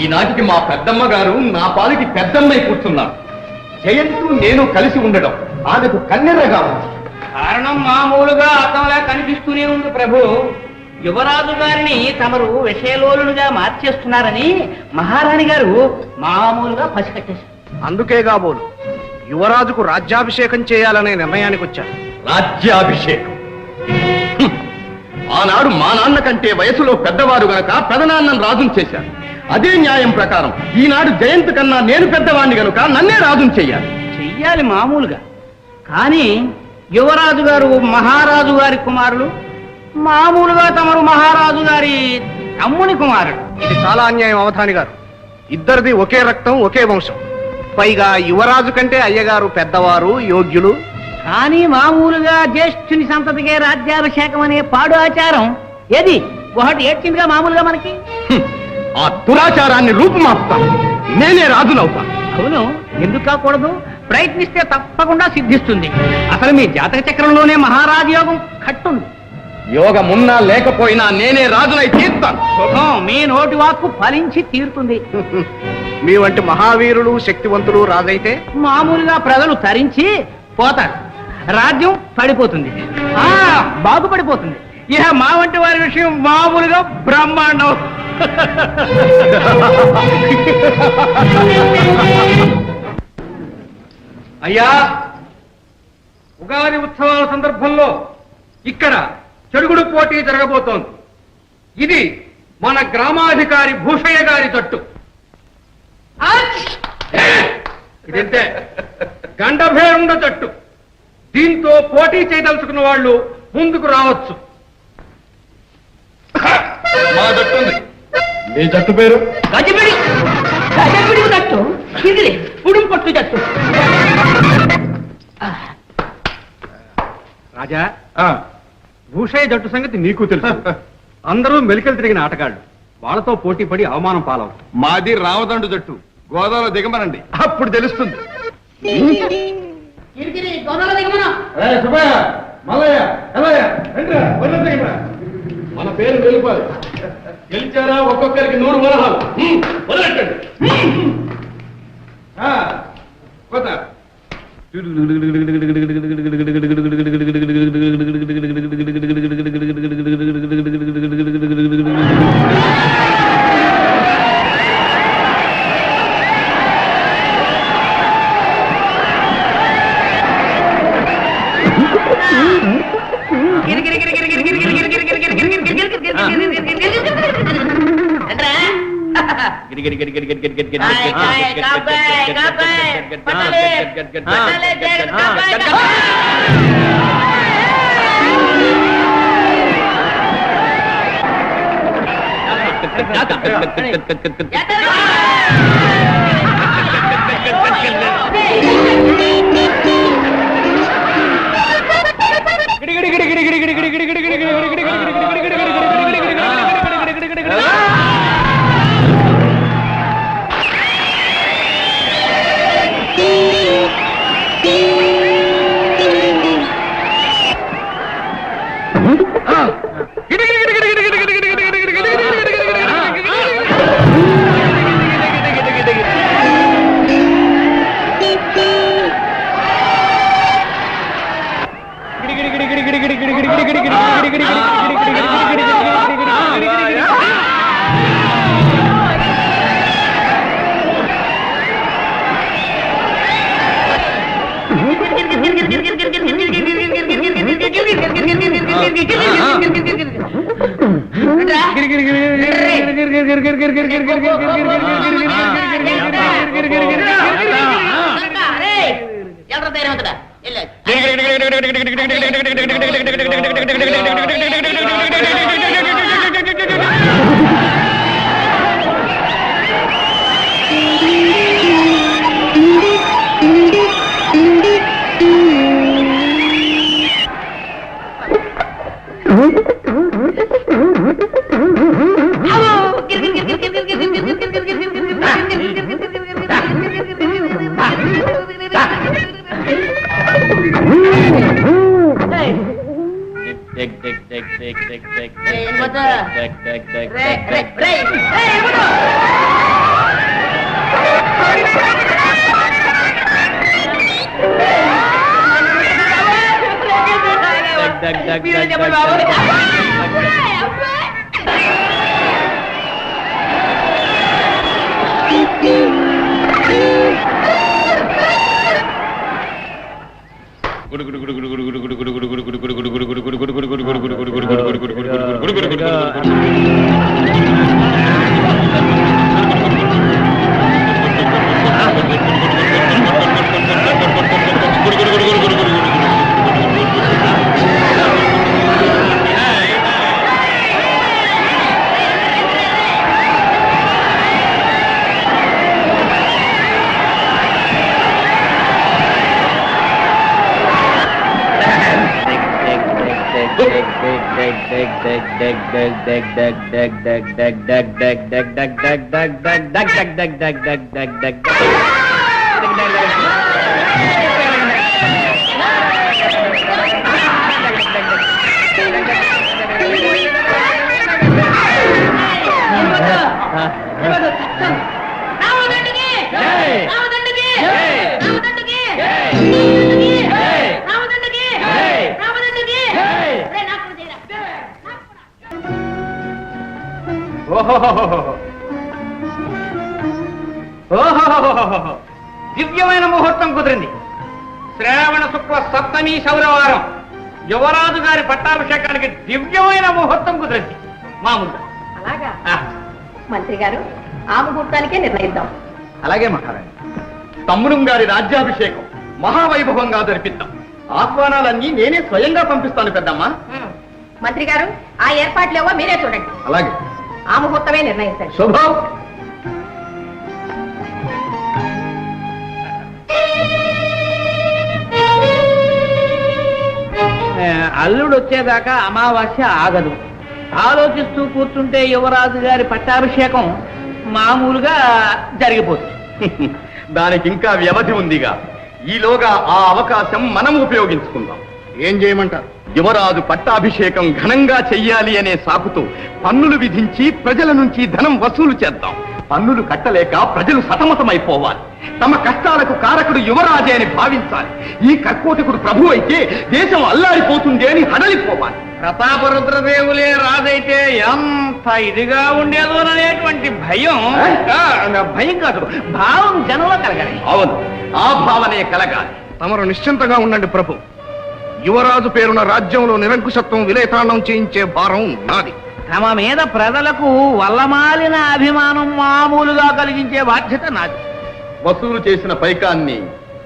ఈనాటికి మా పెద్దమ్మ గారు నా పాలికి పెద్దమ్మై కూర్చున్నారు. జయంతు నేను కలిసి ఉండడం ఆమెకు కన్నెర్రగా ఉంది. కారణం మామూలుగా అర్థంలా కనిపిస్తూనే ఉంది ప్రభు. యువరాజు గారిని తమరు విషయలోలుగా మార్చేస్తున్నారని మహారాణి గారు మామూలుగా పసికట్టేశారు. అందుకే కాబోలు యువరాజుకు రాజ్యాభిషేకం చేయాలనే నిర్ణయానికి వచ్చారు. రాజ్యాభిషేకం? ఆనాడు మా నాన్న కంటే వయసులో పెద్దవారు గనక పెదనాన్నను రాజును చేశారు. అదే న్యాయం ప్రకారం ఈనాడు జయంత్ కన్నా నేను పెద్దవాణ్ణి గనుక నన్నే రాజును చెయ్యాలి మామూలుగా. కానీ యువరాజు గారు మహారాజు గారి కుమారులు, మామూలుగా తమరు మహారాజు గారి తమ్ముని కుమారుడు. ఇది చాలా అన్యాయం అవధాని గారు. ఇద్దరిది ఒకే రక్తం, ఒకే వంశం. పైగా యువరాజు కంటే అయ్యగారు పెద్దవారు, యోగ్యులు. కానీ మామూలుగా జ్యేష్ఠుని సంతతికే రాజ్యాభిషేకం అనే పాడు ఆచారం ఏది ఒకటి ఏడ్చిందిగా మామూలుగా మనకి. ఆ దురాచారాన్ని రూపుమాపుతాను. నేనే రాజునవుతాను. అవును, ఎందుకు కాకూడదు? ప్రయత్నిస్తే తప్పకుండా సిద్ధిస్తుంది. అసలు మీ జాతక చక్రంలోనే మహారాజు యోగం కట్టుంది. యోగమున్నా లేకపోయినా నేనే రాజునై తీర్తాను. శుభం, మీ నోటి వాక్కు ఫలించి తీరుతుంది. మీ వంటి మహావీరులు, శక్తివంతులు రాజైతే మామూలుగా ప్రజలు తరించి పోతారు, రాజ్యం పడిపోతుంది, బాగుపడిపోతుంది. ఇక మా వంటి వారి విషయం మామూలుగా బ్రహ్మాండం. అయ్యా, ఉగాది ఉత్సవాల సందర్భంలో ఇక్కడ చెడుగుడు పోటీ జరగబోతోంది. ఇది మన గ్రామాధికారి భూషయ్య గారి తట్టు. ఇదంతే గండభేరుండ తట్టు. దీంతో పోటీ చేయదలుచుకున్న వాళ్ళు ముందుకు రావచ్చు. మా జట్టు ఉంది. మీ జట్టు పేరు? గజబిడి. గజబిడి జట్టు ఇది ఉడుం పట్టు జట్టు. రాజా, భూషయ్య జట్టు సంగతి నీకు తెలుసు. అందరూ మెలికలు తిరిగిన ఆటగాళ్ళు. వాళ్ళతో పోటీ పడి అవమానం పాలవుతారు. మాది రామదండు జట్టు. గోదావరి దిగమనండి, అప్పుడు తెలుస్తుంది. మన పేరు వెలుపాలి. గెలిచారా ఒక్కొక్కరికి 100 వరహాలు. వదలెట్టండి. కొత్త Hey, మీరే చెప్పండి బాబు. దివ్యమైన ముహూర్తం కుదిరింది. శ్రావణ శుక్ల సప్తమి శౌరవారం యువరాజు గారి పట్టాభిషేకానికి దివ్యమైన ముహూర్తం కుదిరింది. మామూలుగా అలాగా మంత్రి గారు ఆ ముహూర్తానికే నిర్ణయిద్దాం. అలాగే మహారాణి. తమ్ముడు గారి రాజ్యాభిషేకం మహావైభవంగా జరిపిద్దాం. ఆహ్వానాలన్నీ నేనే స్వయంగా పంపిస్తాను పెద్దమ్మా. మంత్రి గారు ఆ ఏర్పాట్లేవో మీరే చూడండి. అలాగే. ఆ ముహూర్తమే నిర్ణయించండి. శుభం. అల్లుడు వచ్చేదాకా అమావాస్య ఆగదు. ఆలోచిస్తూ కూర్చుంటే యువరాజు గారి పట్టాభిషేకం మామూలుగా జరిగిపోతుంది. దానికి ఇంకా వ్యవధి ఉందిగా. ఈలోగా ఆ అవకాశం మనం ఉపయోగించుకుందాం. ఏం చేయమంటారు? యువరాజు పట్టాభిషేకం ఘనంగా చెయ్యాలి అనే సాకుతో పన్నులు విధించి ప్రజల నుంచి ధనం వసూలు చేద్దాం. పన్నులు కట్టలేక ప్రజలు సతమతమైపోవాలి. తమ కష్టాలకు కారకుడు యువరాజే అని భావించాలి. ఈ కర్కోటకుడు ప్రభు అయితే దేశం అల్లాడిపోతుంది అని హడలిపోవాలి. ప్రతాపరుద్రదేవులే రాజైతే ఎంత ఇదిగా ఉండేదోననేటువంటి భయం. భయం కాదు, భావం జనంలో కలగాలి. అవును, ఆ భావనే కలగాలి. తమరు నిశ్చింతగా ఉండండి ప్రభు. యువరాజు పేరున రాజ్యంలో నిరంకుశత్వం విలేతాండం చేయించే భారం నాది. తమ మీద ప్రజలకు వల్లమాలిన అభిమానం మామూలుగా కలిగించే బాధ్యత నాది. వసూలు చేసిన పైకాన్ని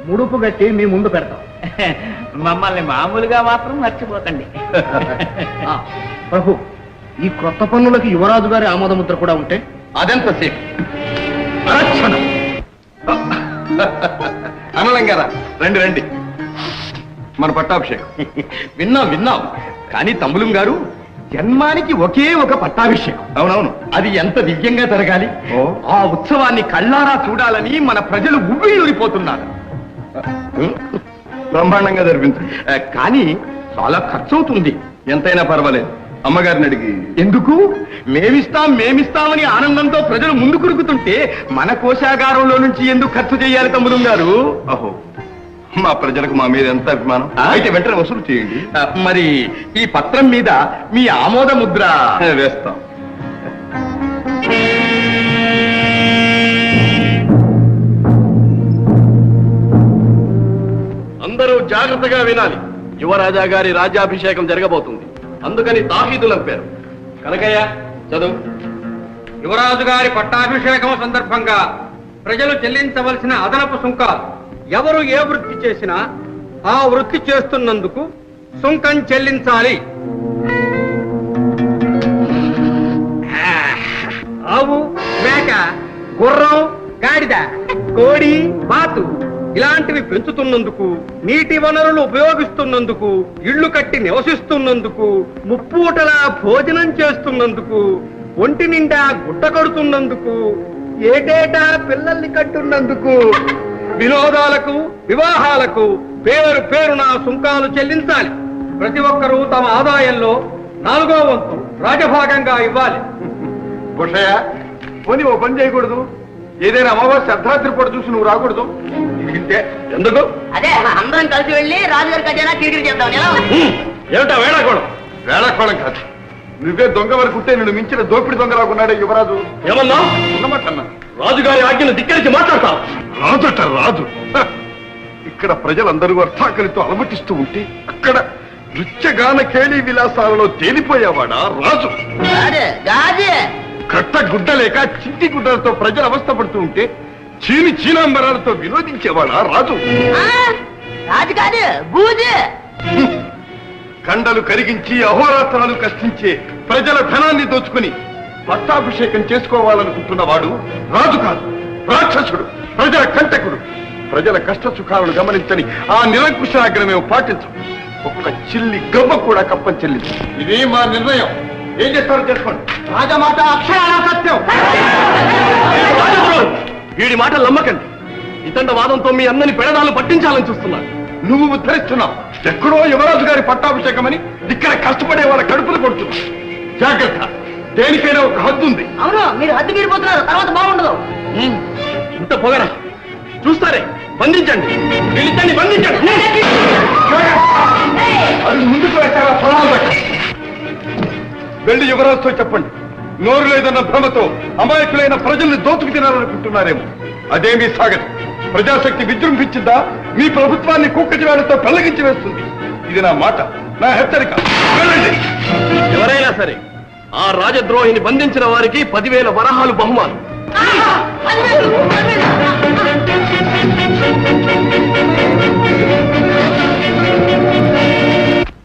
ముడుపు గట్టి మీ ముందు పెడతాం. మమ్మల్ని మామూలుగా మాత్రం మర్చిపోకండి. ప్రభు, ఈ క్రొత్త పన్నులకి యువరాజు గారి ఆమోద ముద్ర కూడా ఉంటే అదెంతసేపు? అరక్షణం. అనలంగారా, రండి రండి. మన పట్టాభిషేకం విన్నాం. కానీ తమ్ములం గారు, జన్మానికి ఒకే ఒక పట్టాభిషేకం. అవునవును, అది ఎంత దివ్యంగా జరగాలి. ఆ ఉత్సవాన్ని కళ్ళారా చూడాలని మన ప్రజలు ఉవ్విళ్ళూరిపోతున్నారు. బ్రహ్మాండంగా జరిపించండి. కానీ చాలా ఖర్చు అవుతుంది. ఎంతైనా పర్వాలేదు. అమ్మగారిని అడిగి. ఎందుకు? మేమిస్తామని ఆనందంతో ప్రజలు ముందు కురుకుతుంటే మన కోశాగారంలో నుంచి ఎందుకు ఖర్చు చేయాలి తమ్ముడు గారు? అహో, మా ప్రజలకు మా మీద ఎంత అభిమానం. అయితే వెంటనే వసూలు చేయండి. మరి ఈ పత్రం మీద మీ ఆమోద ముద్ర వేస్తాం. అందరూ జాగ్రత్తగా వినాలి. యువరాజా గారి రాజ్యాభిషేకం జరగబోతుంది. అందుకని తాహీదులు అంపారు. కనకయ్య చదువు. యువరాజు గారి పట్టాభిషేకం సందర్భంగా ప్రజలు చెల్లించవలసిన అదనపు సుంకాలు. ఎవరు ఏ వృత్తి చేసినా ఆ వృత్తి చేస్తున్నందుకు సుంకం చెల్లించాలి. ఆవు, మేక, గుర్రం, గాడిద, కోడి, బాతు ఇలాంటివి పెంచుతున్నందుకు, నీటి వనరులు ఉపయోగిస్తున్నందుకు, ఇళ్లు కట్టి నివసిస్తున్నందుకు, ముప్పూటలా భోజనం చేస్తున్నందుకు, ఒంటి నిండా గుట్ట కడుతున్నందుకు, ఏటేటా పిల్లల్ని కట్టున్నందుకు, వినోదాలకు, వివాహాలకు పేరు పేరున సుంకాలు చెల్లించాలి. ప్రతి ఒక్కరూ తమ ఆదాయంలో 4వ వంతు రాజభాగంగా ఇవ్వాలి. బుషయ్య, పోనీ ఓ పని చేయకూడదు? ఏదైనా అమావాస్య అర్ధరాత్రి పూట చూసి నువ్వు రాకూడదు? ఎందుకు? అదే అందరం కలిసి వెళ్ళి రాజుగారి ఖజానా కిరికిరి చేద్దాం. ఏమిటా వేళాకోళం? వేళాకోళం కాదు, నువ్వే దొంగ వరకుంటే నిన్ను మించిన దోపిడి దొంగలాగున్నాడే యువరాజు. ఏమన్నా ఉన్నమాటన్నా? రాజుగారి ఆజ్ఞను ధిక్కరించి మాట్లాడతావు. రాజుట రాజు. హ! ఇక్కడ ప్రజలందరూ అర్థాకలితో అలమటిస్తూ ఉంటే అక్కడ నృత్యగాన కేళీ విలాసాలలో తేలిపోయేవాడా రాజు? కట్ట గుడ్డ లేక చింటి గుడ్డలతో ప్రజలు అవస్థపడుతూ ఉంటే చీనాంబరాలతో వినోదించేవాడా రాజు? రాజు కాదు బూజు. కండలు కరిగించి అహోరాత్రాలు కష్టించే ప్రజల ధనాన్ని దోచుకుని పట్టాభిషేకం చేసుకోవాలనుకుంటున్నవాడు రాజు కాదు, రాక్షసుడు, ప్రజల కంటకుడు. ప్రజల కష్ట సుఖాలను గమనించని ఆ నిరంకుశాగ్రమే పాటించు. ఒక్క చిల్లి గవ్వ కూడా కప్పం చెల్లింది. ఇదే మా నిర్ణయం. ఏం చేస్తారో చేసుకోండి. రాజమాట అక్షరాల సత్యం. వీడి మాటలు నమ్మకండి. ఇతండ వాదంతో మీ అందరిని పెడదాలు పట్టించాలని చూస్తున్నాడు. నువ్వు ఉద్ధరిస్తున్నావు. ఎక్కడో యువరాజు గారి పట్టాభిషేకమని ఇక్కడ కష్టపడే వాళ్ళ కడుపులు కొడుతున్నావు. జాగ్రత్త, దేనికైనా ఒక హద్దు ఉంది. అవును, మీరు హద్దు మీరిపోతున్నారు, తర్వాత బాగుండదు. ఇంత పొగరా? చూస్తారే, బంధించండి, వీళ్ళిద్దరిని బంధించండి. అది ముందుకు వచ్చారా? పొలాలు బట్టి వెళ్ళి యువరాజుతో చెప్పండి. నోరు లేదన్న భ్రమతో అమాయకులైన ప్రజల్ని దోచుకు తినాలనుకుంటున్నారేమో. అదేమీ సాగదు. ప్రజాశక్తి విజృంభించిందా మీ ప్రభుత్వాన్ని కుక్కచివాడితో పెళ్లగించి వేస్తుంది. ఇది నా మాట, నా హెచ్చరిక. వెళ్ళండి. ఎవరైనా సరే ఆ రాజద్రోహిని బంధించిన వారికి 10,000 వరహాలు బహుమానం.